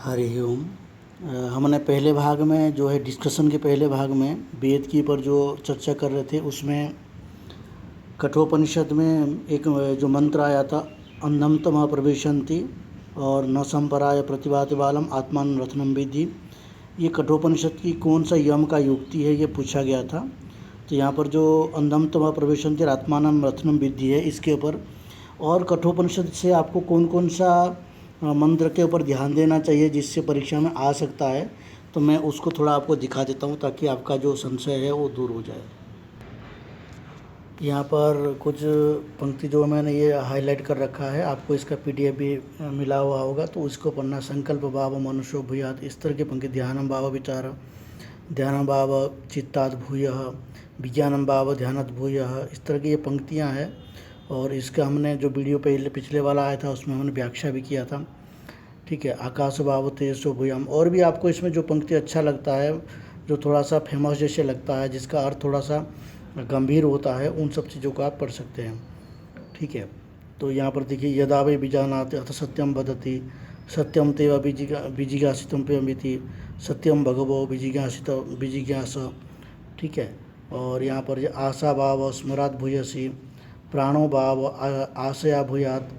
हरि ओम। हमने पहले भाग में जो है डिस्कशन के पहले भाग में वेद की पर जो चर्चा कर रहे थे उसमें कठोपनिषद में एक जो मंत्र आया था अंधम तम प्रविशन्ति और न संपराय प्रतिभाति बालम आत्मान रत्नम विद्धि। ये कठोपनिषद की कौन सा यम का युक्ति है ये पूछा गया था। तो यहाँ पर जो अंधम तम प्रविशन्ति आत्मानम रत्नम विद्धि है इसके ऊपर और कठोपनिषद से आपको कौन कौन सा मंत्र के ऊपर ध्यान देना चाहिए जिससे परीक्षा में आ सकता है, तो मैं उसको थोड़ा आपको दिखा देता हूँ ताकि आपका जो संशय है वो दूर हो जाए। यहाँ पर कुछ पंक्ति जो मैंने ये हाईलाइट कर रखा है, आपको इसका पीडीएफ भी मिला हुआ होगा तो उसको पढ़ना। संकल्प भाव मनुष्यो भूयात्, इस तरह की पंक्ति। ध्यानम भाव विचार, ध्यानम भाव चित्तात् भूयः, विज्ञानम भाव ध्यानात् भूयः, इस तरह की ये पंक्तियाँ हैं। और इसका हमने जो वीडियो पिछले वाला आया था उसमें हमने व्याख्या भी किया था। ठीक है। आकाश भाव तेजसो भूयाम। और भी आपको इसमें जो पंक्ति अच्छा लगता है, जो थोड़ा सा फेमस जैसे लगता है, जिसका अर्थ थोड़ा सा गंभीर होता है, उन सब चीज़ों को आप पढ़ सकते हैं। ठीक है। तो यहाँ पर देखिए, यदा वे बीजानाति अथ सत्यम वदति, सत्यम तेव बीजिज्ञासितम पेयमिति, सत्यम भगवो बीजिज्ञास। ठीक है। और यहाँ पर आशा भाव स्मरात् भूयसी, प्राणो भाव आशया भूयात्,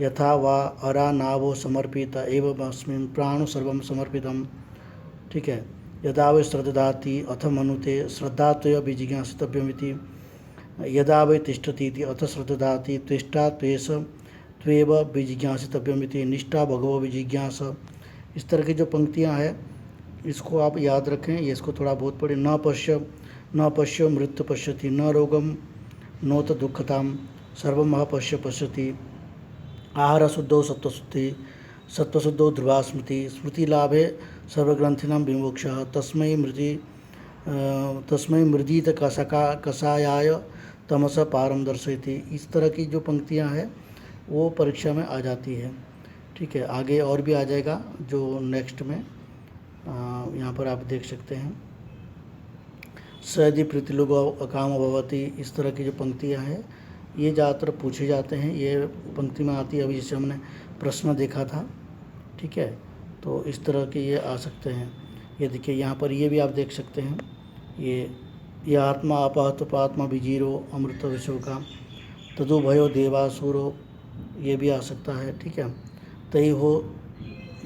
यथा वा अरा नावो समर्पित एवं अस्मिन् प्राणो सर्वं समर्पितम्। ठीक है। यदा वे श्रद्धाति अथ मनुते श्रद्धा त्वया विजिज्ञासितव्यमिति, यदा वे तिष्ठति अथ श्रद्धाति तिष्ठा त्वेव विजिज्ञासितव्यमिति, निष्ठा भगवो विजिज्ञास। इस तरह की जो पंक्तियां हैं इसको आप याद रखें, ये इसको थोड़ा बहुत पढ़ें। न पश्य मृत्यु पश्यति, न रोगम नोत दुःखताम, सर्वमः पश्यति। आहार शुद्धो सत्वशुद्धि, सत्वशुद्धो ध्रुवा स्मृति, स्मृति लाभे सर्वग्रंथिनां विमोक्षः, तस्मै मृदीत कषायाय तमस पारम दर्शयति। इस तरह की जो पंक्तियां हैं वो परीक्षा में आ जाती है। ठीक है। आगे और भी आ जाएगा जो नेक्स्ट में यहाँ पर आप देख सकते हैं। सयदि प्रीतिलुगो अकाम भवति, इस तरह की जो पंक्तियां हैं ये ज़्यादातर पूछे जाते हैं, ये पंक्ति में आती है। अभी जैसे हमने प्रश्न देखा था। ठीक है। तो इस तरह के ये आ सकते हैं। ये देखिए यहाँ पर ये भी आप देख सकते हैं। ये आत्मा अपहत पात्मा विजीरो अमृत विश्व का, तदु भयो देवासुरो, ये भी आ सकता है। ठीक है। तई हो।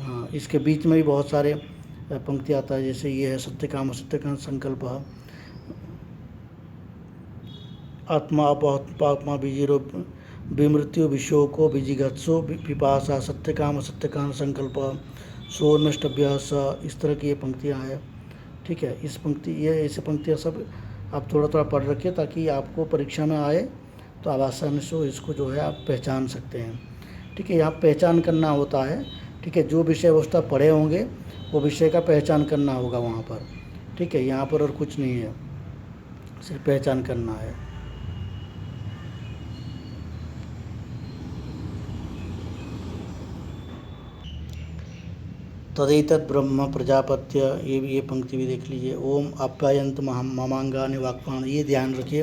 हाँ, इसके बीच में भी बहुत सारे पंक्ति आता है, जैसे ये है सत्यकाम संकल्प, आत्मा अपहत पात्मा विजीरो विमृत्यु विशोको विजिगत्सो पिपासा सत्यकाम संकल्प सोन्नष्टभ्य स। इस तरह की ये पंक्तियाँ हैं। ठीक है। इस पंक्ति ये ऐसे पंक्तियाँ सब आप थोड़ा थोड़ा पढ़ रखिए ताकि आपको परीक्षा में आए तो आप आसानी से इसको जो है आप पहचान सकते हैं। ठीक है। यहाँ पहचान करना होता है। ठीक है। जो विषय वस्तु पढ़े होंगे वो विषय का पहचान करना होगा वहाँ पर। ठीक है। यहाँ पर और कुछ नहीं है, सिर्फ पहचान करना है। तदैतत् ब्रह्म प्रजापत्य, ये पंक्ति भी देख लीजिए। ओम आप्यायन्त ममांगानि वाक्पाणि, ये ध्यान रखिए।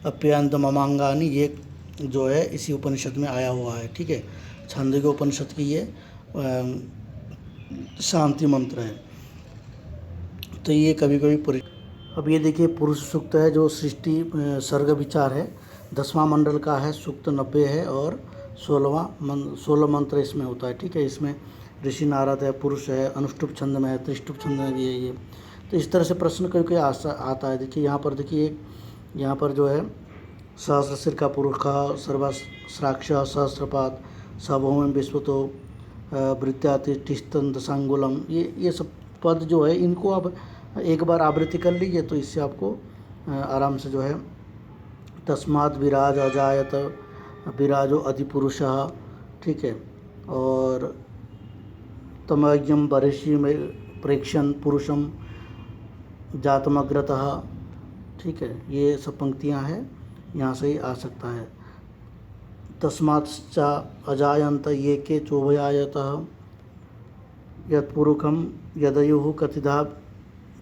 आप्यायन्त ममांगानि ये जो है इसी उपनिषद में आया हुआ है। ठीक है। छांदोग्य उपनिषद की ये शांति मंत्र है। तो ये कभी कभी अब ये देखिए पुरुष सूक्त है जो सृष्टि सर्ग विचार है, 10वां मंडल का है, सूक्त 90 है और 16 मंत्र इसमें होता है। ठीक है। इसमें ऋषि नारद है, पुरुष है, अनुष्टुप छंद में है, त्रिष्टुप छंद में भी है ये। तो इस तरह से प्रश्न कभी आता है। देखिए यहाँ पर, देखिए यहाँ पर जो है सहस्र सिर का पुरुष का सर्वस्राक्ष सहस्रपात सभौम विश्वतो वृत्त्यातिष्ठन् दशांगुलम, ये सब पद जो है इनको आप एक बार आवृत्ति कर लीजिए तो इससे आपको आराम से जो है तस्मात् विराज अजायत विराजो अधिपुरुषः। ठीक है। और तमयज्ञम बरिषि में प्रेक्षण पुरुषम जातमग्रतः। ठीक है। ये सब पंक्तियां हैं, यहाँ से ही आ सकता है। तस्मात् अजायंत ये के चोभयायतः यत्पुरुषम यदयुः कथिधा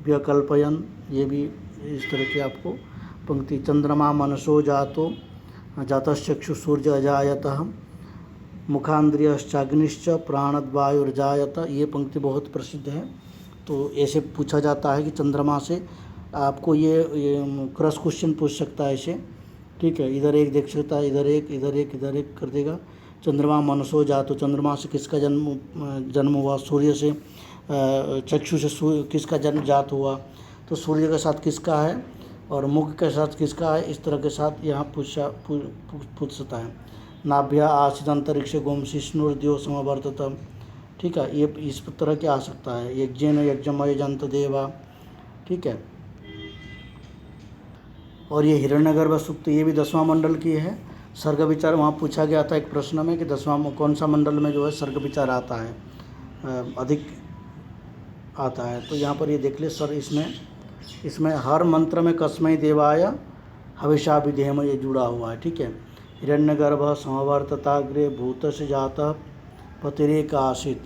व्यकल्पयन, ये भी इस तरह की आपको पंक्ति। चंद्रमा मनसो जातो जातश्चक्षु सूर्य अजायतः मुखान्द्रियश्चाग्निश्च प्राणद्वायुर्जायत, ये पंक्ति बहुत प्रसिद्ध है। तो ऐसे पूछा जाता है कि चंद्रमा से आपको ये क्रॉस क्वेश्चन पूछ सकता है ऐसे, ठीक है। इधर एक देख सकता है, इधर एक, इधर एक, इधर एक कर देगा। चंद्रमा मनसो जात, तो चंद्रमा से किसका जन्म हुआ, सूर्य से चक्षु से किसका जन्म जात हुआ, तो सूर्य के साथ किसका है और मुख के साथ किसका है, इस तरह के साथ यहाँ पूछ सकता है। नाभ्या आसित अंतरिक्ष गोम शिष्णुर्द्यो समवर्तत, ठीक है, ये इस तरह के आ सकता है। यज्ञेन यज्ञमय जंत देवा, ठीक है। और ये हिरण्यगर्भ सूक्त, ये भी 10वां मंडल की है। सर्ग विचार वहाँ पूछा गया था एक प्रश्न में कि 10वां कौन सा मंडल में जो है सर्ग विचार आता है, अधिक आता है। तो यहाँ पर ये देख ले सर, इसमें हर मंत्र में कस्मै देवाय हविषा विधेम ये जुड़ा हुआ है, ठीक है। हिरण्यगर्भ समवर्तताग्रे भूतस्य जातः पतिरेक आसीत,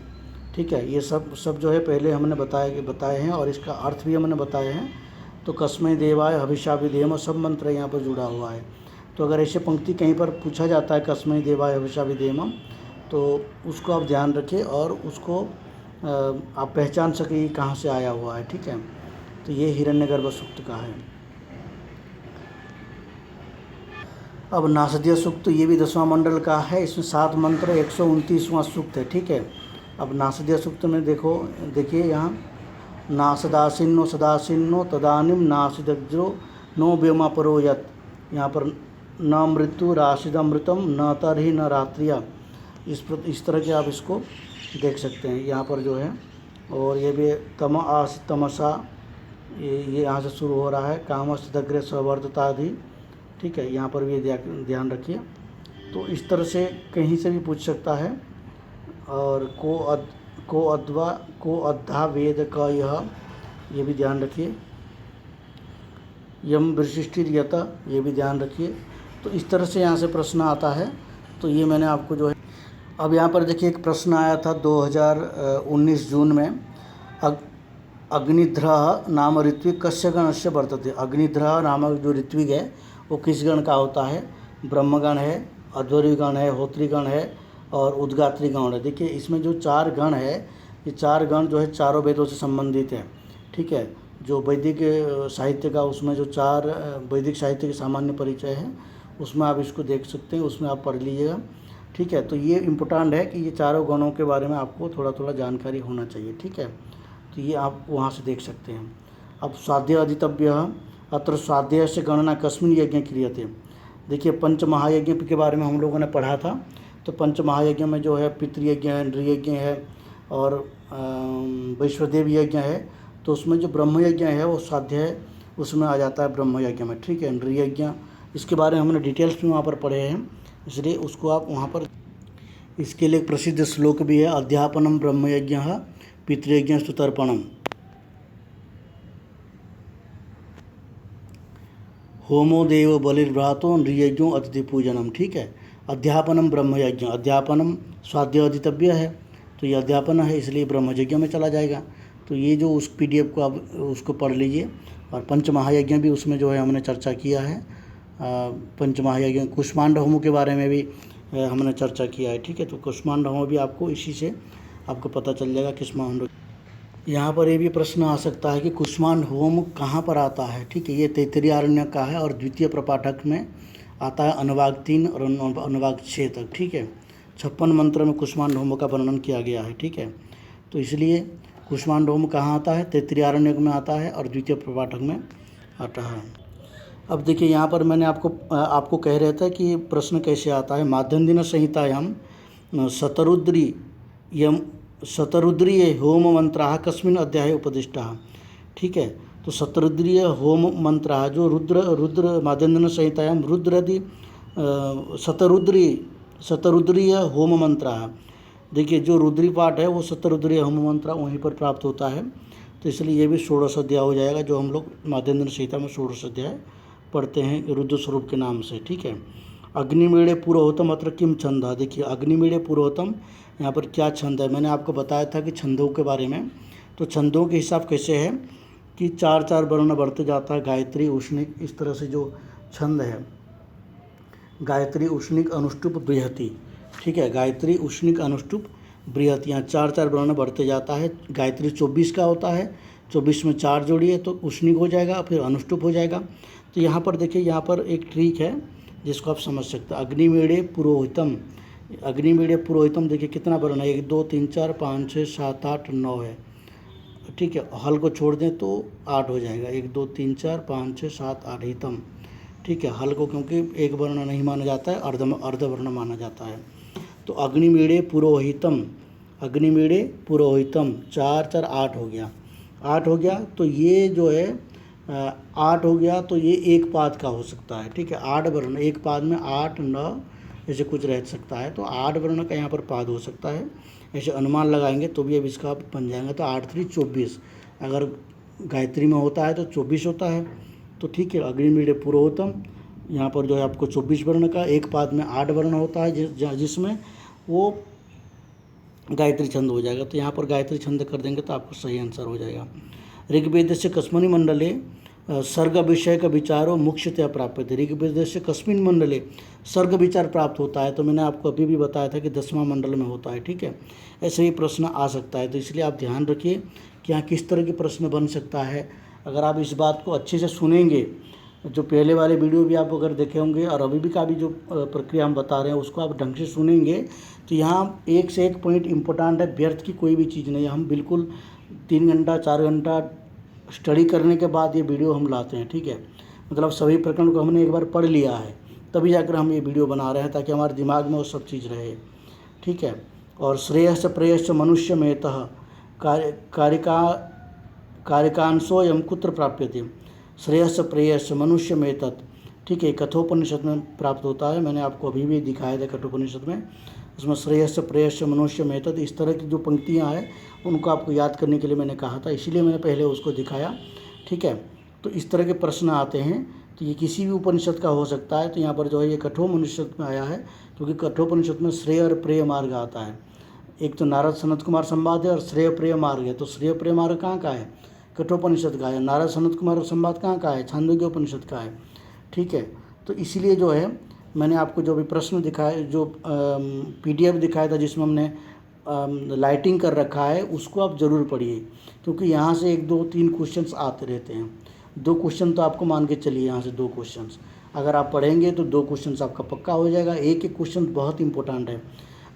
ठीक है। ये सब जो है पहले हमने बताए हैं और इसका अर्थ भी हमने बताए हैं। तो कस्मै देवाय हविषा विधेम सब मंत्र यहाँ पर जुड़ा हुआ है। तो अगर ऐसे पंक्ति कहीं पर पूछा जाता है कस्मै देवाय हविषा विधेम, तो उसको आप ध्यान रखें और उसको आप पहचान सकें कहाँ से आया हुआ है, ठीक है। तो ये हिरण्यगर्भ सूक्त का है। अब नासदीय सूक्त, ये भी 10वां मंडल का है। इसमें 7 मंत्र 129वां सूक्त है, ठीक है। अब नासदीय सूक्त में देखिए यहाँ, नासदासीनो सदासीनो तदानीम नासिदग्रो नो व्योमा परो यत्, यहाँ पर न मृत्यु राशिदमृतम न तरहि न रात्रिया, इस तरह के आप इसको देख सकते हैं यहाँ पर जो है। और ये भी तम आस तमसा, ये यहाँ से शुरू हो रहा है। कामस्तग्रे सवर्तताधि, ठीक है, यहाँ पर भी ध्यान रखिए। तो इस तरह से कहीं से भी पूछ सकता है। और को अद्धा वेद का ये भी ध्यान रखिए। यम विशिष्टिर्यत, ये भी ध्यान रखिए। तो इस तरह से यहाँ से प्रश्न आता है। तो ये मैंने आपको जो है, अब यहाँ पर देखिए एक प्रश्न आया था 2019 जून में, अग्निध्रः नाम ऋत्विक कस्य गणस्य वर्तते। अग्निध्रः नामक जो ऋत्विक है वो किस गण का होता है, ब्रह्मगण है, अध्वर्यु गण है, होत्री गण है और उद्गात्री गण है। देखिए इसमें जो 4 गण है, ये 4 गण जो है चारों वेदों से संबंधित है, ठीक है। जो वैदिक साहित्य का, उसमें जो 4 वैदिक साहित्य के सामान्य परिचय है, उसमें आप इसको देख सकते हैं, उसमें आप पढ़ लीजिएगा, ठीक है। तो ये इम्पोर्टेंट है कि ये चारों गणों के बारे में आपको थोड़ा जानकारी होना चाहिए, ठीक है। तो ये आप वहाँ से देख सकते हैं। अब स्वाध्याय अधितव्य, अत्र स्वाध्याय से गणना कस्मिन् यज्ञ क्रियते। देखिए पंच महायज्ञ के बारे में हम लोगों ने पढ़ा था। तो पंच महायज्ञ में जो है पितृयज्ञ है, नृयज्ञ है और वैश्वदेव यज्ञ है। तो उसमें जो ब्रह्मयज्ञ है वो स्वाध्याय उसमें आ जाता है ब्रह्मयज्ञ में, ठीक है। नृयज्ञ इसके बारे में हमने डिटेल्स में वहाँ पर पढ़े हैं, इसलिए उसको आप वहाँ पर, इसके लिए एक प्रसिद्ध श्लोक भी है, अध्यापनम ब्रह्मयज्ञ पितृयज्ञस्तु तर्पणम, होमो देव बलिर्भ्रातो नृयज्ञो अतिथि पूजनम, ठीक है। अध्यापनम ब्रह्मयज्ञ, अध्यापनम स्वाध्याय अधितव्य है, तो ये अध्यापन है इसलिए ब्रह्मयज्ञ में चला जाएगा। तो ये जो उस PDF को आप उसको पढ़ लीजिए। और पंच महायज्ञ भी उसमें जो है हमने चर्चा किया है। पंच महायज्ञ कुष्मांड होम के बारे में भी हमने चर्चा किया है, ठीक है। तो कुष्मांड होम भी आपको इसी से आपको पता चल जाएगा कुष्मांड। यहाँ पर ये भी प्रश्न आ सकता है कि कुष्मांड होम कहाँ पर आता है, ठीक है। ये तैत्तिरीय आरण्यक का है और द्वितीय प्रपाठक में आता है अनुवाग 3 और अनुवाग 6 तक, ठीक है। 56 मंत्र में कुष्मांड होम का वर्णन किया गया है, ठीक है। तो इसलिए कुष्मांड होम कहाँ आता है, तैत्तिरीय आरण्यक में आता है और द्वितीय प्रपाठक में आता है। अब देखिए यहाँ पर मैंने आपको कह रहा था कि प्रश्न कैसे आता है। माध्यन्दिन संहितायां शतरुद्रीय होम मंत्राः कस्मिन् अध्याये उपदिष्टाः, ठीक है। तो शतरुद्रीय होम मंत्राः जो रुद्र माध्यन्दिन संहितायां रुद्रादि शतरुद्रीय होम मंत्राः, देखिए जो रुद्री पाठ है वो शतरुद्रीय होम मंत्र वहीं पर प्राप्त होता है। तो इसलिए ये भी षोडश अध्याय हो जाएगा, जो हम लोग माध्यन्दिन संहिता में षोडश अध्याय पढ़ते हैं रुद्र स्वरूप के नाम से, ठीक है। अग्निमीड़े पुरोहितम अत्र किम छंद, देखिए अग्निमीड़े पुरोहितम यहाँ पर क्या छंद है। मैंने आपको बताया था कि छंदों के बारे में। तो छंदों के हिसाब कैसे है कि 4-4 वर्ण बढ़ते जाता है, गायत्री उष्णिक, इस तरह से जो छंद है गायत्री उष्णिक अनुष्टुप बृहति, ठीक है। गायत्री, उष्णिक, अनुष्टुप, बृहत, यहाँ 4 वर्ण बढ़ते जाता है। गायत्री 24 का होता है, 24 में 4 जोड़िए तो उष्णिक हो जाएगा, फिर अनुष्टुप हो जाएगा। तो यहाँ पर देखिए, यहाँ पर एक ट्रिक है जिसको आप समझ सकते हैं। अग्निमीड़े पुरोहितम, अग्निमीड़े पुरोहितम देखिए कितना वर्ण है, 1 2 3 4 5 6 7 8 9 है। ठीक है, हल को छोड़ दें तो 8 हो जाएगा, 1 2 3 4 5 6 7 8 हितम। ठीक है, हल को क्योंकि एक वर्ण नहीं माना जाता है, अर्धवर्ण माना जाता है। तो अग्निमीड़े पुरोहितम, अग्निमीड़े पुरोहितम, 4 4 8 हो गया, 8 हो गया। तो ये जो है 8 हो गया, तो ये एक पाद का हो सकता है। ठीक है, 8 वर्ण एक पाद में 8 9 ऐसे कुछ रह सकता है, तो 8 वर्ण का यहाँ पर पाद हो सकता है। ऐसे अनुमान लगाएंगे तो भी अब इसका बन जाएगा। तो 8 3 24, अगर गायत्री में होता है तो 24 होता है। तो ठीक है, अग्निमीड़े पुरोहितम, यहाँ पर जो है आपको 24 वर्ण का एक पाद में 8 वर्ण होता है, जिसमें वो गायत्री छंद हो जाएगा। तो यहाँ पर गायत्री छंद कर देंगे तो आपको सही आंसर हो जाएगा। ऋग्वेद से कस्मिन् मंडले सर्ग विषय का विचारो मुख्यतया प्राप्त है। ऋग्वेद से कस्मिन् मंडले सर्ग विचार प्राप्त होता है, तो मैंने आपको अभी भी बताया था कि 10वां मंडल में होता है। ठीक है, ऐसे ही प्रश्न आ सकता है, तो इसलिए आप ध्यान रखिए कि यहाँ किस तरह के प्रश्न बन सकता है। अगर आप इस बात को अच्छे से सुनेंगे, जो पहले वाले वीडियो भी आप अगर देखे होंगे और अभी भी का भी जो प्रक्रिया हम बता रहे हैं उसको आप ढंग से सुनेंगे, तो यहाँ एक से एक पॉइंट इम्पोर्टेंट है, व्यर्थ की कोई भी चीज़ नहीं है। हम बिल्कुल 3 घंटा 4 घंटा स्टडी करने के बाद ये वीडियो हम लाते हैं। ठीक है, मतलब सभी प्रकरण को हमने एक बार पढ़ लिया है, तभी जाकर हम ये वीडियो बना रहे हैं, ताकि हमारे दिमाग में वो सब चीज़ रहे। ठीक है, और श्रेयस प्रेयस मनुष्य मेतः कार्यकांशो यम कुत्र प्राप्यते। श्रेयस प्रेयस मनुष्य में तत्, ठीक है, कठोपनिषद में प्राप्त होता है। मैंने आपको अभी भी दिखाया था कठोपनिषद में, उसमें श्रेयस प्रेयस मनुष्य में तत्, इस तरह की जो पंक्तियां हैं उनको आपको याद करने के लिए मैंने कहा था, इसीलिए मैंने पहले उसको दिखाया। ठीक है, तो इस तरह के प्रश्न आते हैं, तो ये किसी भी उपनिषद का हो सकता है। तो यहाँ पर जो है ये कठोपनिषद में आया है, क्योंकि कठोपनिषद में श्रेय और प्रेय मार्ग आता है। एक तो नारद सनत कुमार संवाद है और श्रेय प्रेय मार्ग है। तो श्रेय प्रेय मार्ग कहाँ का है? कठोपनिषद का है। नारद सनत कुमार संवाद कहाँ का है? छांदोग्य उपनिषद का है। ठीक है, तो इसीलिए जो है मैंने आपको जो भी प्रश्न दिखाए, जो PDF दिखाया था जिसमें हमने लाइटिंग कर रखा है, उसको आप ज़रूर पढ़िए, क्योंकि यहाँ से 1 2 3 क्वेश्चंस आते रहते हैं। 2 क्वेश्चन तो आपको मान के चलिए, यहाँ से 2 क्वेश्चंस अगर आप पढ़ेंगे तो 2 क्वेश्चंस आपका पक्का हो जाएगा। एक एक क्वेश्चन बहुत इंपॉर्टेंट है।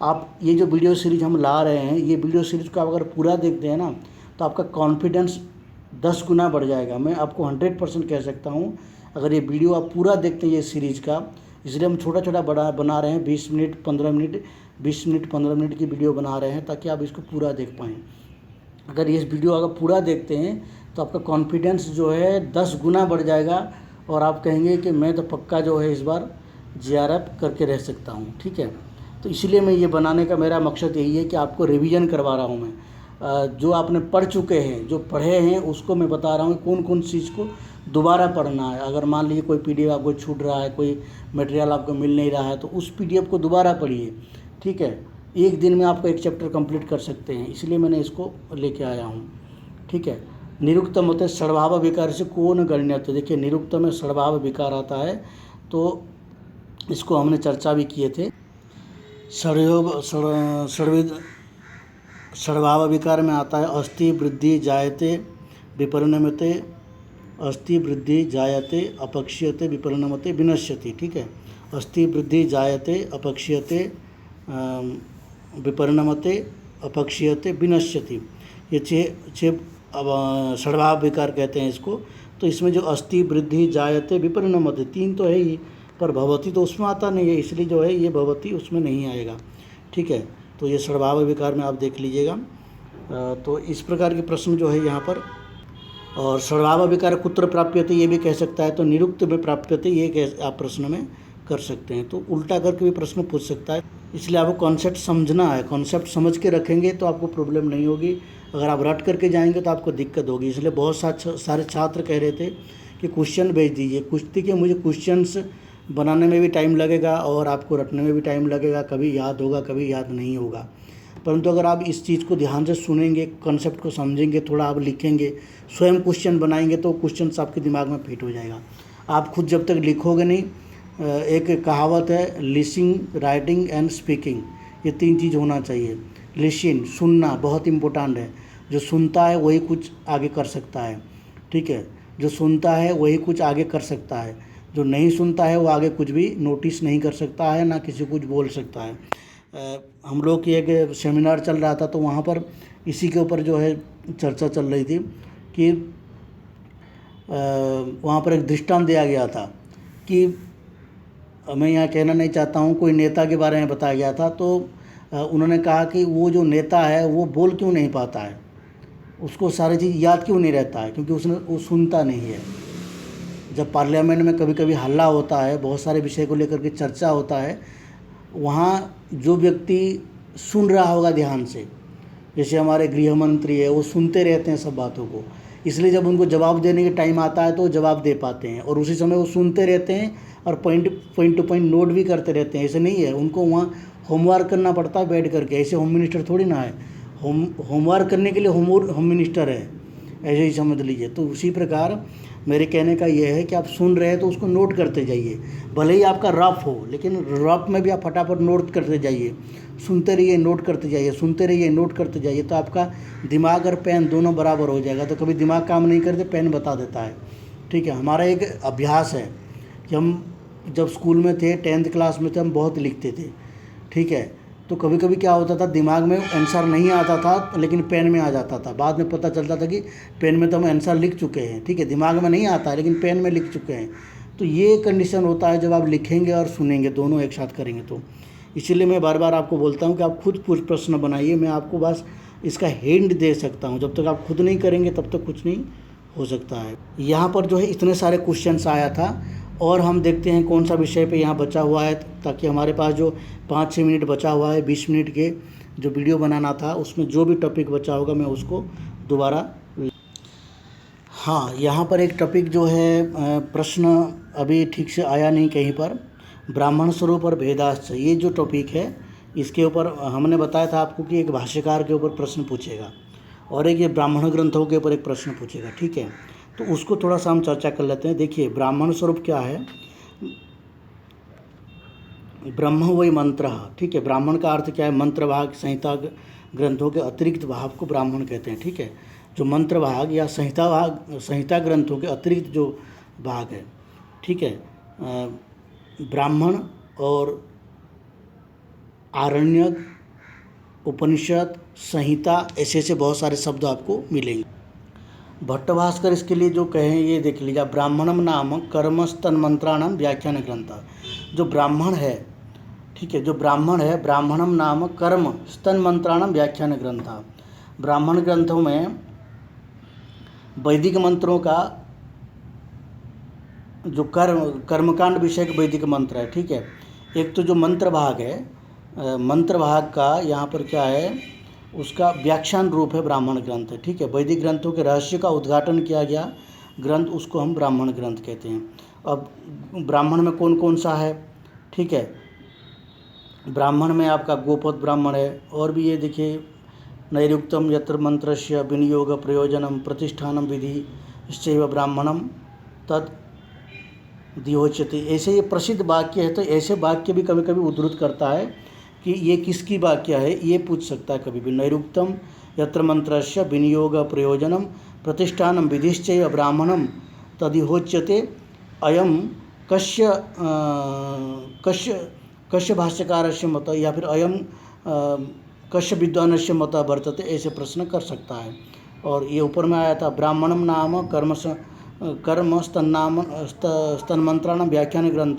आप ये जो वीडियो सीरीज हम ला रहे हैं, ये वीडियो सीरीज को आप अगर पूरा देखते हैं ना, तो आपका कॉन्फिडेंस 10 गुना बढ़ जाएगा। मैं आपको 100% कह सकता हूँ, अगर ये वीडियो आप पूरा देखते हैं ये सीरीज़ का, इसलिए हम छोटा छोटा बना रहे हैं, 20 मिनट 15 मिनट 20 मिनट 15 मिनट की वीडियो बना रहे हैं, ताकि आप इसको पूरा देख पाएँ। अगर ये वीडियो अगर पूरा देखते हैं तो आपका कॉन्फिडेंस जो है 10 गुना बढ़ जाएगा, और आप कहेंगे कि मैं तो पक्का जो है इस बार JRF करके रह सकता हूँ। ठीक है, तो इसलिए मैं ये बनाने का मेरा मकसद यही है कि आपको रिवीजन करवा रहा हूँ मैं। जो आपने पढ़ चुके हैं, जो पढ़े हैं, उसको मैं बता रहा हूँ कौन कौन चीज़ को दोबारा पढ़ना है। अगर मान लीजिए कोई PDF आपको छूट रहा है, कोई मटेरियल आपको मिल नहीं रहा है, तो उस PDF को दोबारा पढ़िए। ठीक है, एक दिन में आपको 1 चैप्टर कंप्लीट कर सकते हैं, इसलिए मैंने इसको लेके आया हूँ। ठीक है, निरुक्तम होते षड्भाव विकार से कौन गण्यते। देखिए, निरुक्त में षड्भाव विकार आता है, तो इसको हमने चर्चा भी किए थे। षड्भाव विकार में आता है अस्ति वृद्धि जायते विपरिणमते, अस्ति वृद्धि जायते अपक्षीयते विपरिणमते विनश्यति। ठीक है, अस्ति वृद्धि जायते अपक्षीयते विपरिणमते अपक्षीयते विनश्यति, ये छः षड्भाव विकार कहते हैं इसको। तो इसमें जो अस्ति वृद्धि जायते विपरिणमते 3 तो है ही, पर भवती तो उसमें आता नहीं है, इसलिए जो है ये भवती उसमें नहीं आएगा। ठीक है, तो ये षड्भाव विकार में आप देख लीजिएगा। तो इस प्रकार के प्रश्न जो है यहाँ पर, और षड्भाव विकार कुत्र प्राप्यते ये भी कह सकता है, तो निरुक्त में प्राप्यते ये आप प्रश्न में कर सकते हैं। तो उल्टा करके भी प्रश्न पूछ सकता है, इसलिए आपको कॉन्सेप्ट समझना है। कॉन्सेप्ट समझ के रखेंगे तो आपको प्रॉब्लम नहीं होगी, अगर आप रट करके जाएंगे तो आपको दिक्कत होगी। इसलिए बहुत सारे छात्र कह रहे थे कि क्वेश्चन भेज दीजिए। कुश्ती के मुझे क्वेश्चंस बनाने में भी टाइम लगेगा और आपको रटने में भी टाइम लगेगा, कभी याद होगा कभी याद नहीं होगा। परंतु अगर आप इस चीज़ को ध्यान से सुनेंगे, कॉन्सेप्ट को समझेंगे, थोड़ा आप लिखेंगे, स्वयं क्वेश्चन बनाएंगे, तो क्वेश्चन आपके दिमाग में फिट हो जाएगा। आप खुद जब तक लिखोगे नहीं एक कहावत है, लिसनिंग, राइटिंग एंड स्पीकिंग, ये 3 चीज़ होना चाहिए। लिसन, सुनना बहुत इम्पोर्टेंट है। जो सुनता है वही कुछ आगे कर सकता है, ठीक है। जो सुनता है वही कुछ आगे कर सकता है, जो नहीं सुनता है वो आगे कुछ भी नोटिस नहीं कर सकता है, ना किसी को कुछ बोल सकता है। हम लोग की एक सेमिनार चल रहा था, तो वहाँ पर इसी के ऊपर जो है चर्चा चल रही थी कि वहाँ पर एक दृष्टांत दिया गया था कि मैं यहाँ कहना नहीं चाहता हूँ, कोई नेता के बारे में बताया गया था। तो उन्होंने कहा कि वो जो नेता है वो बोल क्यों नहीं पाता है, उसको सारी चीज़ याद क्यों नहीं रहता है, क्योंकि वो सुनता नहीं है। जब पार्लियामेंट में कभी कभी हल्ला होता है, बहुत सारे विषय को लेकर के चर्चा होता है, वहाँ जो व्यक्ति सुन रहा होगा ध्यान से, जैसे हमारे गृह मंत्री है, वो सुनते रहते हैं सब बातों को, इसलिए जब उनको जवाब देने का टाइम आता है तो वो जवाब दे पाते हैं, और उसी समय वो सुनते रहते हैं और पॉइंट टू पॉइंट नोट भी करते रहते हैं। ऐसे नहीं है, उनको वहाँ होमवर्क करना पड़ता है बैठ करके। ऐसे होम मिनिस्टर थोड़ी ना है, होमवर्क करने के लिए होम मिनिस्टर है, ऐसे ही समझ लीजिए। तो उसी प्रकार मेरे कहने का यह है कि आप सुन रहे हैं तो उसको नोट करते जाइए, भले ही आपका रफ हो, लेकिन रफ में भी आप फटाफट नोट करते जाइए, सुनते रहिए, नोट करते जाइए, सुनते रहिए, नोट करते जाइए। तो आपका दिमाग और पेन दोनों बराबर हो जाएगा। तो कभी दिमाग काम नहीं करते, पेन बता देता है, ठीक है। हमारा एक अभ्यास है कि हम जब स्कूल में थे, 10th क्लास में थे, हम बहुत लिखते थे, ठीक है। तो कभी कभी क्या होता था, दिमाग में आंसर नहीं आता था, लेकिन पेन में आ जाता था। बाद में पता चलता था कि पेन में तो हम आंसर लिख चुके हैं, ठीक है, दिमाग में नहीं आता लेकिन पेन में लिख चुके हैं। तो ये कंडीशन होता है जब आप लिखेंगे और सुनेंगे, दोनों एक साथ करेंगे। तो इसीलिए मैं बार बार आपको बोलता हूँ कि आप खुद कुछ प्रश्न बनाइए, मैं आपको बस इसका हिंट दे सकता हूँ। जब तक आप खुद नहीं करेंगे तब तक कुछ नहीं हो सकता है। यहाँ पर जो है इतने सारे क्वेश्चंस आया था, और हम देखते हैं कौन सा विषय पे यहाँ बचा हुआ है, ताकि हमारे पास जो 5-6 मिनट बचा हुआ है, 20 मिनट के जो वीडियो बनाना था, उसमें जो भी टॉपिक बचा होगा मैं उसको दोबारा। हाँ, यहाँ पर एक टॉपिक जो है, प्रश्न अभी ठीक से आया नहीं कहीं पर, ब्राह्मण स्वरूप और भेदाश्च, ये जो टॉपिक है इसके ऊपर हमने बताया था आपको कि एक भाष्यकार के ऊपर प्रश्न पूछेगा और एक ये ब्राह्मण ग्रंथों के ऊपर एक प्रश्न पूछेगा, ठीक है। तो उसको थोड़ा सा हम चर्चा कर लेते हैं। देखिए, ब्राह्मण स्वरूप क्या है, ब्रह्म वही मंत्र, ठीक है। ब्राह्मण का अर्थ क्या है, मंत्र भाग, संहिता ग्रंथों के अतिरिक्त भाव को ब्राह्मण कहते हैं, ठीक है। जो मंत्र भाग या संहिता ग्रंथों के अतिरिक्त जो भाग है, ठीक है। ब्राह्मण और आरण्यक, उपनिषद, संहिता, ऐसे बहुत सारे शब्द आपको मिलेंगे। भट्टभास्कर इसके लिए जो कहें ये देख लीजिए, ब्राह्मणम नाम कर्मस्तन मंत्राणाम व्याख्यान ग्रंथ। जो ब्राह्मण है, ठीक है, जो ब्राह्मण है, ब्राह्मणम नाम कर्म स्तन मंत्राणाम व्याख्यान ग्रंथ। ब्राह्मण ग्रंथों में वैदिक मंत्रों का जो कर्मकांड विषय के वैदिक मंत्र है, ठीक है। एक तो जो मंत्र भाग है, मंत्र भाग का यहाँ पर क्या है, उसका व्याख्यान रूप है ब्राह्मण ग्रंथ, ठीक है। वैदिक ग्रंथों के रहस्य का उद्घाटन किया गया ग्रंथ, उसको हम ब्राह्मण ग्रंथ कहते हैं। अब ब्राह्मण में कौन कौन सा है, ठीक है। ब्राह्मण में आपका गोपद ब्राह्मण है, और भी ये देखिए, नैरुक्तम यत्र मंत्रस्य विनियोग प्रयोजनम प्रतिष्ठानम विधि श्चैव ब्राह्मणम तद दिहोच्यते। ऐसे ये प्रसिद्ध वाक्य है। तो ऐसे वाक्य भी कभी कभी उद्धृत करता है कि ये किसकी वाक्य है, ये पूछ सकता है कभी भी। नैरुक्तम यत्र मंत्रस्य विनियोग प्रयोजनम प्रतिष्ठानम विधिश्चैव ब्राह्मणम तदिहोच्यते अयम कस्य भाष्यकारस्य मत, या फिर अयम कस्य विद्वानस्य मत वर्तते, ऐसे प्रश्न कर सकता है। और ये ऊपर में आया था, ब्राह्मणम नाम कर्म स्तन मंत्राणाम व्याख्यान ग्रंथ,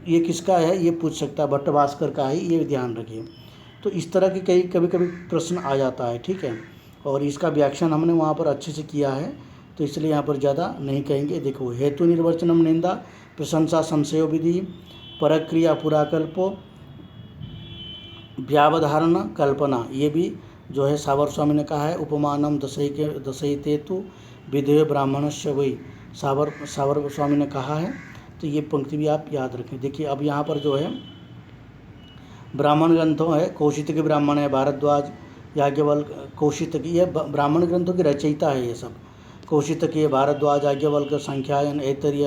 ये किसका है, ये पूछ सकता है, भट्टभास्कर का है, ये ध्यान रखिए। तो इस तरह के कभी कभी प्रश्न आ जाता है, ठीक है। और इसका व्याख्यान हमने वहाँ पर अच्छे से किया है, तो इसलिए यहाँ पर ज़्यादा नहीं कहेंगे। देखो, हेतु निर्वचनम निंदा प्रशंसा संशयो विधि परक्रिया पुराकल्पो व्यावधारण कल्पना, ये भी जो है सावर स्वामी ने कहा है। उपमानम दशयितेतु विधेय ब्राह्मणस्य वही सावर स्वामी ने कहा है। तो ये पंक्ति भी आप याद रखें। देखिए, अब यहाँ पर जो है ब्राह्मण ग्रंथों है, कौशितकी ब्राह्मण है, भारद्वाज, याज्ञवल्क्य, कौशितकी, ये ब्राह्मण ग्रंथों की रचयिता है। ये सब कौशितकी, भारद्वाज, याज्ञवल्क्य, सांख्यायन, ऐतरेय,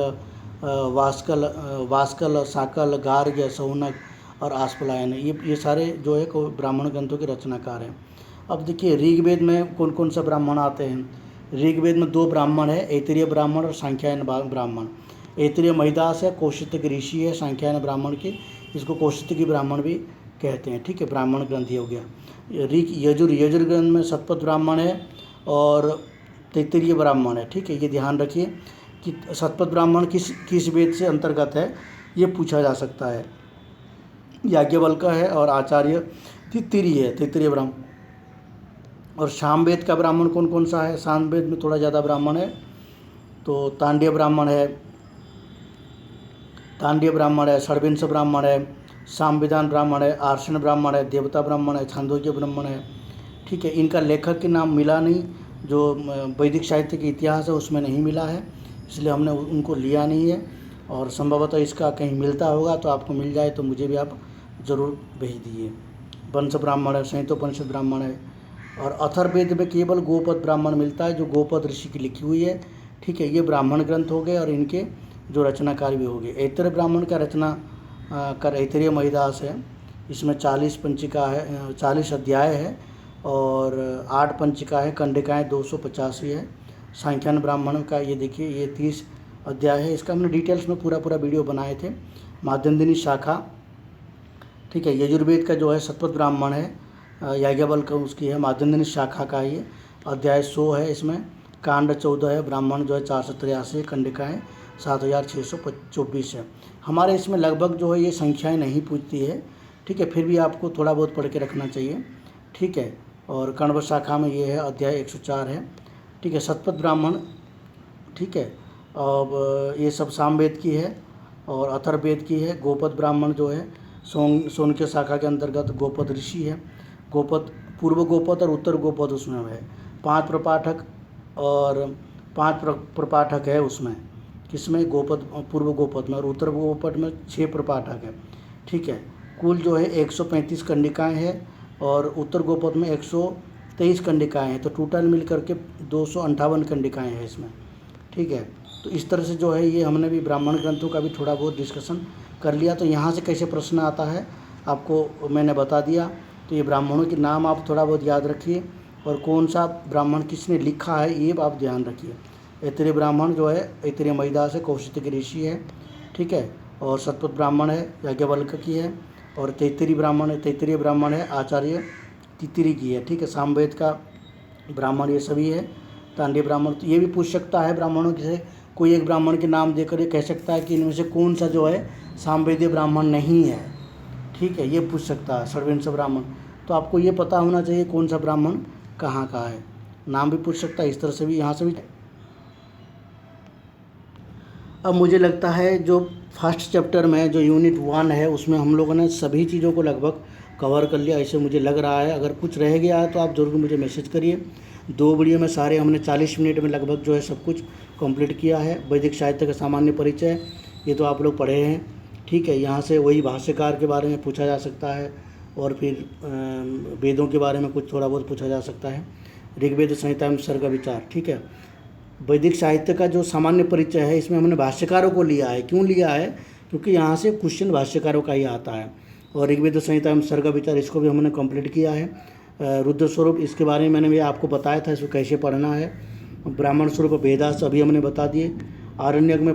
वास्कल, साकल, गार्ग्य, शौनक और आस्पलायन, ये सारे जो है ब्राह्मण ग्रंथों के रचनाकार हैं। अब देखिए ऋग्वेद में कौन कौन सा ब्राह्मण आते हैं। ऋग्वेद में 2 ब्राह्मण है, ऐतरेय ब्राह्मण और सांख्यायन ब्राह्मण। ऐतरेय महिदास है, कौशिक ऋषि है, सांख्यायन ब्राह्मण की, इसको कौशिक ब्राह्मण भी कहते हैं। ठीक है, ब्राह्मण ग्रंथ ये हो गया। यजुर ग्रंथ में शतपथ ब्राह्मण है और तैत्तिरीय ब्राह्मण है। ठीक है, ये ध्यान रखिए कि शतपथ ब्राह्मण किस वेद से अंतर्गत है, ये पूछा जा सकता है। याज्ञवल्क्य है और आचार्य तैत्तिरीय ब्राह्मण। और सामवेद का ब्राह्मण कौन कौन सा है। सामवेद में थोड़ा ज़्यादा ब्राह्मण है, तो तांडीय ब्राह्मण है, षड्विंश ब्राह्मण है, सामविधान ब्राह्मण है, आर्षण ब्राह्मण है, देवता ब्राह्मण है, छांदोग्य ब्राह्मण है। ठीक है, इनका लेखक के नाम मिला नहीं, जो वैदिक साहित्य के इतिहास है उसमें नहीं मिला है, इसलिए हमने उनको लिया नहीं है। और संभवतः इसका कहीं मिलता होगा तो आपको मिल जाए तो मुझे भी आप ज़रूर भेज दीजिए। वंश ब्राह्मण है, संहितोपनिषद ब्राह्मण है। और अथर्ववेद में केवल गोपद ब्राह्मण मिलता है, जो गोपद ऋषि की लिखी हुई है। ठीक है, ये ब्राह्मण ग्रंथ हो गए और इनके जो रचनाकार भी हो गए। ऐतरेय ब्राह्मण का रचना कर ऐतरेय महिदास है। इसमें 40 पंचिका है, 40 अध्याय है और 8 पंचिका है, कंडिकाएँ 285 है। सांख्यान ब्राह्मण का ये देखिए, ये 30 अध्याय है। इसका हमने डिटेल्स में पूरा वीडियो बनाए थे। माध्यन्दिनी शाखा, ठीक है, यजुर्वेद का जो है शतपथ ब्राह्मण है, याज्ञवल्क्य उसकी है, माध्यन्दिनी शाखा का ये अध्याय 100 है। इसमें कांड 14 है, ब्राह्मण जो है 483, कंडिकाएँ 7624 है। हमारे इसमें लगभग जो है ये संख्याएँ नहीं पूछती है। ठीक है, फिर भी आपको थोड़ा बहुत पढ़ के रखना चाहिए। ठीक है, और कण्व शाखा में ये है, अध्याय 104 है। ठीक है, शतपथ ब्राह्मण। ठीक है, अब ये सब सामवेद की है और अथर्ववेद की है। गोपद ब्राह्मण जो है शौनक्य शाखा के अंतर्गत गोपद ऋषि है। गोपद, पूर्व गोपद और उत्तर गोपद उसमें है। 5 प्रपाठक और 5 प्रपाठक है उसमें, किसमें, गोपद, पूर्व गोपद में। और उत्तर गोपद में 6 प्रपाठक है। ठीक है, कुल जो है 135 कंडिकाएँ हैं और उत्तर गोपद में 123 कंडिकाएँ हैं, तो टोटल मिल करके 258 कंडिकाएँ हैं इसमें। ठीक है, तो इस तरह से जो है ये हमने भी ब्राह्मण ग्रंथों का भी थोड़ा बहुत डिस्कशन कर लिया। तो यहाँ से कैसे प्रश्न आता है आपको मैंने बता दिया। तो ये ब्राह्मणों के नाम आप थोड़ा बहुत याद रखिए और कौन सा ब्राह्मण किसने लिखा है ये आप ध्यान रखिए। ऐतरेय ब्राह्मण जो है ऐतरेय महिदास है, कौशिक ऋषि है। ठीक है, और शतपथ ब्राह्मण है, याज्ञवल्क्य की है। और तैत्तिरीय ब्राह्मण है, आचार्य तैत्तिरीय की है। ठीक है, सामवेद का ब्राह्मण ये सभी है। तांडीय ब्राह्मण, तो ये भी पूछ सकता है ब्राह्मणों से, कोई एक ब्राह्मण के नाम देकर ये कह सकता है कि इनमें से कौन सा जो है सामवेदीय ब्राह्मण नहीं है। ठीक है, ये पूछ सकता है। षड्विंश ब्राह्मण, तो आपको ये पता होना चाहिए कौन सा ब्राह्मण कहाँ का है, नाम भी पूछ सकता है। इस तरह से भी, यहाँ से भी। अब मुझे लगता है जो फर्स्ट चैप्टर में जो यूनिट 1 है उसमें हम लोगों ने सभी चीज़ों को लगभग कवर कर लिया, ऐसे मुझे लग रहा है। अगर कुछ रह गया है तो आप ज़रूर मुझे मैसेज करिए। 2 वीडियो में सारे हमने 40 मिनट में लगभग जो है सब कुछ कंप्लीट किया है। वैदिक साहित्य का सामान्य परिचय ये तो आप लोग पढ़े हैं। ठीक है, यहाँ से वही भाष्यकार के बारे में पूछा जा सकता है और फिर वेदों के बारे में कुछ थोड़ा बहुत पूछा जा सकता है। ऋग्वेद संहिता में सर्ग विचार। ठीक है, वैदिक साहित्य का जो सामान्य परिचय है इसमें हमने भाष्यकारों को लिया है। क्यों लिया है, क्योंकि यहाँ से क्वेश्चन भाष्यकारों का ही आता है। और ऋग्वेद संहिता में सर्ग विचार, इसको भी हमने कंप्लीट किया है। रुद्र स्वरूप, इसके बारे में मैंने भी आपको बताया था इसको कैसे पढ़ना है। ब्राह्मण स्वरूप वेदास अभी हमने बता दिए। आरण्यक में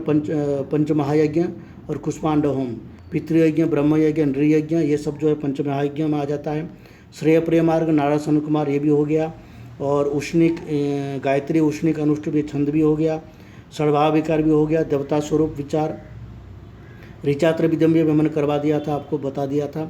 पंच महायज्ञ और कुष्मांड होम, पितृयज्ञ, ब्रह्मयज्ञ, नृयज्ञ, ये सब जो है पंच महायज्ञ में आ जाता है। श्रेय प्रिय मार्ग, नारद सन कुमार, ये भी हो गया। और उष्णिक, गायत्री, उष्णिक, अनुष्टुप, ये छंद भी हो गया। षड्भाव विकार भी हो गया। देवता स्वरूप विचार, ऋचात्र विदम भी मैंने करवा दिया था, आपको बता दिया था।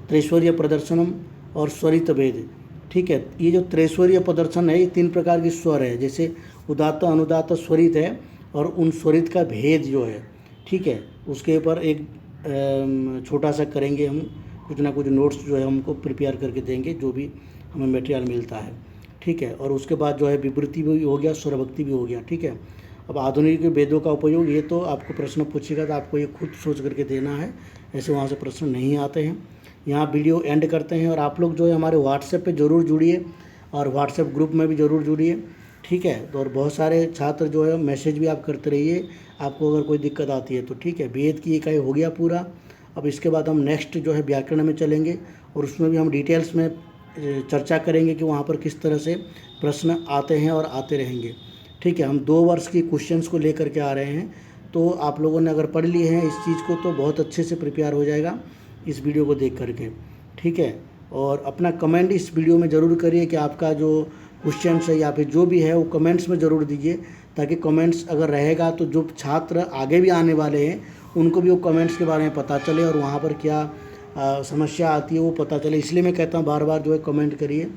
त्रैश्वर्य प्रदर्शनम और स्वरित भेद। ठीक है, ये जो त्रैश्वर्य प्रदर्शन है ये 3 प्रकार की स्वर है, जैसे उदात्त, अनुदात्त, स्वरित है। और उन स्वरित का भेद जो है, ठीक है, उसके ऊपर एक छोटा सा करेंगे हम, कुछ ना कुछ नोट्स जो है हमको प्रिपेयर करके देंगे, जो भी हमें मटेरियल मिलता है। ठीक है, और उसके बाद जो है विवृत्ति भी हो गया, स्वरभक्ति भी हो गया। ठीक है, अब आधुनिक वेदों का उपयोग, ये तो आपको प्रश्न पूछेगा तो आपको ये खुद सोच करके देना है, ऐसे वहाँ से प्रश्न नहीं आते हैं। यहाँ वीडियो एंड करते हैं और आप लोग जो है हमारे व्हाट्सएप पे ज़रूर जुड़िए और व्हाट्सएप ग्रुप में भी ज़रूर जुड़िए। ठीक है। तो और बहुत सारे छात्र जो है मैसेज भी आप करते रहिए, आपको अगर कोई दिक्कत आती है तो। ठीक है, वेद की इकाई हो गया पूरा। अब इसके बाद हम नेक्स्ट जो है व्याकरण में चलेंगे और उसमें भी हम डिटेल्स में चर्चा करेंगे कि वहाँ पर किस तरह से प्रश्न आते हैं और आते रहेंगे। ठीक है, हम 2 वर्ष की क्वेश्चंस को लेकर के आ रहे हैं, तो आप लोगों ने अगर पढ़ लिए हैं इस चीज़ को तो बहुत अच्छे से प्रिपेयर हो जाएगा इस वीडियो को देख करके। ठीक है, और अपना कमेंट इस वीडियो में ज़रूर करिए कि आपका जो क्वेश्चंस है या फिर जो भी है वो कमेंट्स में ज़रूर दीजिए, ताकि कमेंट्स अगर रहेगा तो जो छात्र आगे भी आने वाले हैं उनको भी वो कमेंट्स के बारे में पता चले और वहाँ पर क्या समस्या आती है वो पता चले। इसलिए मैं कहता हूँ बार बार जो है कमेंट करिए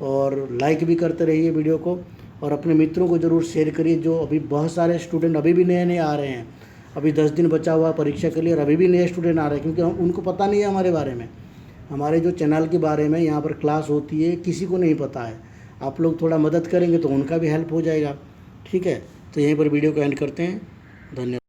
और लाइक भी करते रहिए वीडियो को, और अपने मित्रों को ज़रूर शेयर करिए। जो अभी बहुत सारे स्टूडेंट अभी भी नए नए आ रहे हैं, अभी 10 दिन बचा हुआ परीक्षा के लिए और अभी भी नए स्टूडेंट आ रहे हैं, क्योंकि उनको पता नहीं है हमारे बारे में, हमारे जो चैनल के बारे में। यहाँ पर क्लास होती है, किसी को नहीं पता है। आप लोग थोड़ा मदद करेंगे तो उनका भी हेल्प हो जाएगा। ठीक है, तो यहीं पर वीडियो को एंड करते हैं। धन्यवाद।